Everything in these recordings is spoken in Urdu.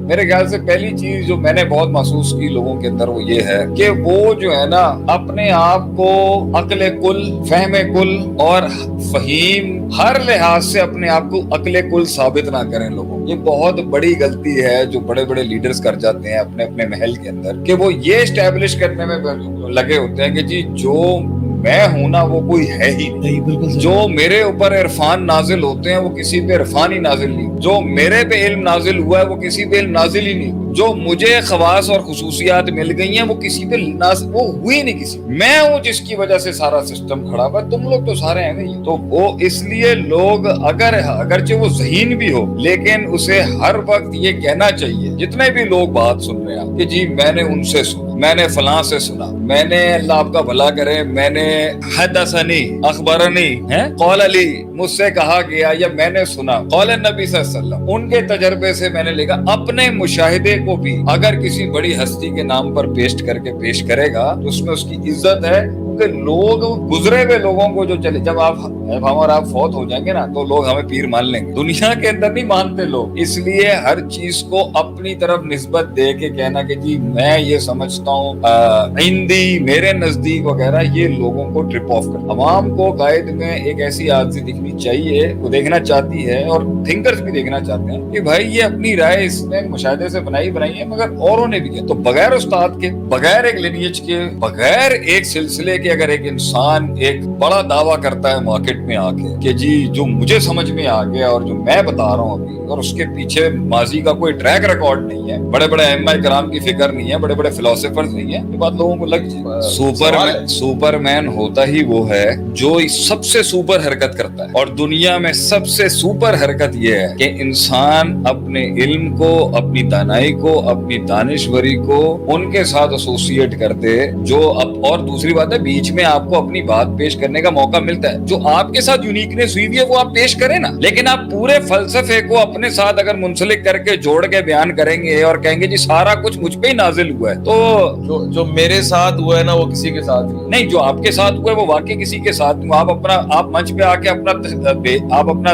میرے خیال سے پہلی چیز جو میں نے بہت محسوس کی لوگوں کے اندر وہ یہ ہے کہ وہ جو ہے نا اپنے آپ کو عقل کل، فہم کل اور فہیم ہر لحاظ سے اپنے آپ کو عقل کل ثابت نہ کریں لوگوں. یہ بہت بڑی غلطی ہے جو بڑے بڑے لیڈرز کر جاتے ہیں اپنے اپنے محل کے اندر، کہ وہ یہ اسٹیبلش کرنے میں لگے ہوتے ہیں کہ جی جو میں ہوں نا وہ کوئی ہے ہی نہیں. جو میرے اوپر عرفان نازل ہوتے ہیں وہ کسی پہ عرفان ہی نازل نہیں. جو میرے پہ علم نازل ہوا ہے وہ کسی پہ علم نازل ہی نہیں. جو مجھے خواص اور خصوصیات مل گئی ہیں وہ کسی پہ وہ ہوئی نہیں کسی. میں ہوں جس کی وجہ سے سارا سسٹم کھڑا ہوا. تم لوگ تو سارے ہیں نہیں. تو وہ اس لیے لوگ اگرچہ وہ ذہین بھی ہو لیکن اسے ہر وقت یہ کہنا چاہیے جتنے بھی لوگ بات سن رہے ہیں کہ جی میں نے ان سے سنا، میں نے فلاں سے سنا، میں نے اللہ آپ کا بھلا کرے میں نے حدثنی اخبرنی قول علی مجھ سے کہا گیا یا میں نے سنا قول نبی صلی اللہ علیہ وسلم، ان کے تجربے سے میں نے لکھا. اپنے مشاہدے کو بھی اگر کسی بڑی ہستی کے نام پر پیش کرے گا تو اس میں اس کی عزت ہے. لوگ گزرے ہوئے لوگوں کو جو چلے، جب ہم اور آپ فوت ہو جائیں گے نا تو لوگ ہمیں پیر مان لیں گے. دنیا کے اندر نہیں مانتے لوگ. اس لیے ہر چیز کو اپنی طرف نسبت دے کے کہنا کہ جی میں یہ سمجھتا ہوں عندی، میرے نزدیک وغیرہ، یہ لوگوں کو ٹرپ آف کر. عوام کو قائد میں ایک ایسی عادت دکھنی چاہیے، وہ دیکھنا چاہتی ہے اور تھنکرز بھی دیکھنا چاہتے ہیں کہ بھائی یہ اپنی رائے اس نے مشاہدے سے بنائی ہے مگر اوروں نے بھی کیا. تو بغیر استاد کے، بغیر ایک لینیج کے، بغیر ایک سلسلے کے اگر ایک انسان ایک بڑا دعویٰ کرتا ہے مارکیٹ میں آ کے کہ جی جو مجھے سمجھ میں آ گیا اور جو میں بتا رہا ہوں ابھی، اور اس کے پیچھے ماضی کا کوئی ٹریک ریکارڈ نہیں ہے، بڑے بڑے ائمہ کرام کی فکر نہیں ہے، بڑے بڑے فلاسفرز نہیں ہیں، یہ بات لوگوں کو لگ جائے. سپر مین ہوتا ہی وہ ہے جو سب سے سپر حرکت کرتا ہے. اور دنیا میں سب سے سپر حرکت یہ ہے کہ انسان اپنے علم کو، اپنی دانائی کو، اپنی دانشوری کو ان کے ساتھ ایسوسیٹ کر دے جو اور دوسری بات ہے بیچ میں آپ کو اپنی بات پیش کرنے کا موقع ملتا ہے. جو آپ کے ساتھ یونیکنیس ہوئی ہے وہ آپ پیش کریں نا، لیکن آپ پورے فلسفے کو اپنے ساتھ اگر منسلک کر کے جوڑ کے بیان کریں گے اور کہیں گے جی سارا کچھ مجھ پہ ہی نازل ہوا ہے، تو جو میرے ساتھ ہوا ہے نا وہ کسی کے ساتھ نہیں، جو آپ کے ساتھ ہوا ہے وہ واقعی کسی کے ساتھ. آپ منچ پہ آ کے اپنا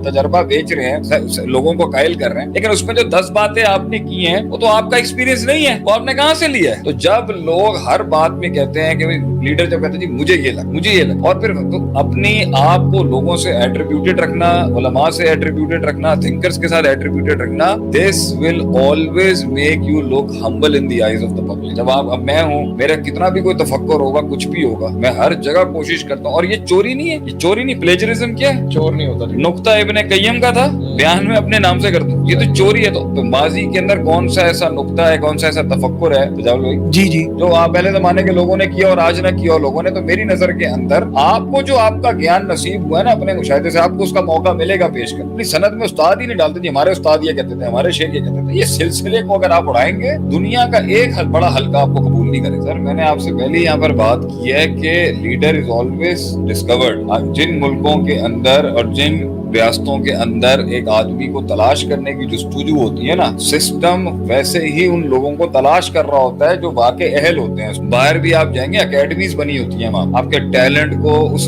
تجربہ بیچ رہے ہیں، لوگوں کو قائل کر رہے ہیں، لیکن اس میں جو 10 باتیں آپ نے کی ہیں وہ تو آپ کا ایکسپیرینس نہیں ہے، وہ آپ نے کہاں سے لیا ہے. تو جب لوگ ہر بات میں کہتے ہیں کہ لیڈر جب کہتے ہیں جی مجھے یہ لگا، اور پھر اپنی آپ کو لوگوں سے ایٹریبیوٹڈ رکھنا، علماء سے ایٹریبیوٹڈ رکھنا، تھنکرز کے ساتھ ایٹریبیوٹڈ رکھنا، this will always make you look humble in the eyes of the public. جب اب میں ہوں، میرا کتنا بھی کوئی تفکر ہوگا، کچھ بھی ہوگا، میں ہر جگہ کوشش کرتا ہوں. اور یہ چوری نہیں ہے، یہ چوری نہیں، پلیجرزم کیا ہے؟ چور نہیں ہوتا. نقطہ ابن قیم کا تھا، بیان میں اپنے نام سے کر دوں، یہ تو چوری ہے. تو ماضی کے اندر کون سا ایسا نقطہ ہے، کون سا ایسا تفکر ہے جی جو آپ پہلے زمانے کے لوگوں نے کیا اور آج نہ کیا لوگوں نے، تو میری نظر کے اندر آپ کو جو آپ کا گیان نصیب ہوا ہے نا اپنے مشاہدے سے، آپ کو اس کا موقع ملے گا پیش کرنے. اپنی سند میں استاد ہی نہیں ڈالتے جی ہمارے استاد یہ کہتے تھے، ہمارے شیخ یہ کہتے تھے. یہ سلسلے کو اگر آپ اڑائیں گے دنیا کا ایک بڑا حلقہ آپ کو قبول نہیں کرے. سر میں نے آپ سے پہلے یہاں پر بات کی ہے کہ لیڈر از آلویز ڈسکورڈ. جن ملکوں کے اندر اور جن ریاستوں کے اندر ایک آدمی کو تلاش کرنے کی جستجو ہوتی ہے نا، سسٹم ویسے ہی ان لوگوں کو تلاش کر رہا ہوتا ہے جو واقع اہل ہوتے ہیں. باہر بھی آپ جائیں گے اکیڈمیز بنی ہوتی ہیں وہاں، آپ کے ٹیلنٹ کو اس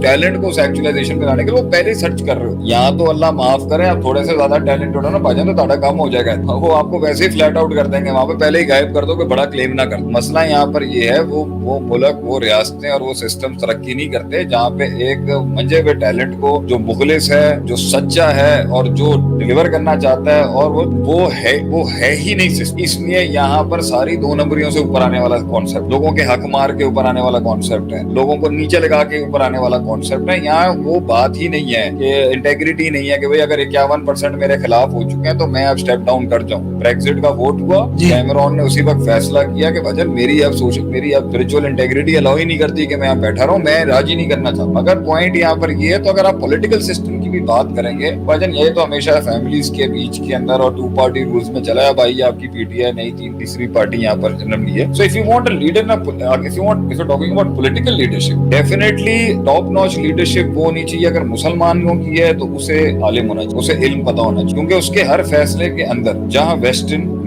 ٹیلنٹ کو ایکچوائزیشن میں لانے کے لیے وہ پہلے سرچ کر رہے ہو. یہاں تو اللہ معاف کرے آپ تھوڑے سے زیادہ ٹیلنٹ ہو نا پا جائیں تو تھوڑا کم ہو جائے گا، وہ آپ کو ویسے ہی فلیٹ آؤٹ کر دیں گے. وہاں پہ پہلے ہی غائب کر دو کہ بڑا کلیم نہ کر. مسئلہ یہاں پر یہ ہے وہ ملک، وہ ریاستیں اور وہ سسٹم ترقی نہیں کرتے جہاں پہ ایک منجے ہوئے ٹیلنٹ کو جو مخلص ہے، جو سچا ہے اور جو ڈیلیور کرنا چاہتا ہے، اور وہ ہے ہی نہیں. اس لیے یہاں پر ساری 2 نمبریوں سے اوپر آنے والا کانسیپٹ، لوگوں کے حق مار کے اوپر آنے والا کانسیپٹ ہے، لوگوں کو نیچے لگا کے اوپر آنے والا کانسیپٹ ہے. یہاں وہ بات ہی نہیں ہے کہ انٹیگریٹی نہیں ہے کہ بھئی اگر 51% میرے خلاف ہو چکے ہیں تو میں اب اسٹیپ ڈاؤن کر جاؤں. بریگزٹ کا ووٹ ہوا، کیمرون نے اسی وقت فیصلہ کیا کہ بھجن میری اب اسپرچوئل انٹیگریٹی الاؤ ہی نہیں کرتی کہ میں یہاں بیٹھا رہوں، میں راضی نہیں کرنا چاہتا. مگر پوائنٹ یہاں پر یہ ہے، تو اگر آپ پولیٹیکل سسٹم کی بھی بات کریں گے بھجن یہ تو ہمیشہ فیملیز کے بیچ کے اندر اور 2 پارٹی رولز میں چلا ہے. بھائی آپ کی پی ٹی آئی نہیں، تیسری پارٹی یہاں پر جنم لی ہے. So if you want a leader, if you're talking about political leadership, definitely top notch leadership وہ ہونی چاہیے. اگر مسلمانوں کی ہے تو اسے عالم ہونا چاہیے، اسے علم پتہ ہونا چاہیے، کیونکہ اس کے ہر فیصلے کے اندر جہاں ویسٹرن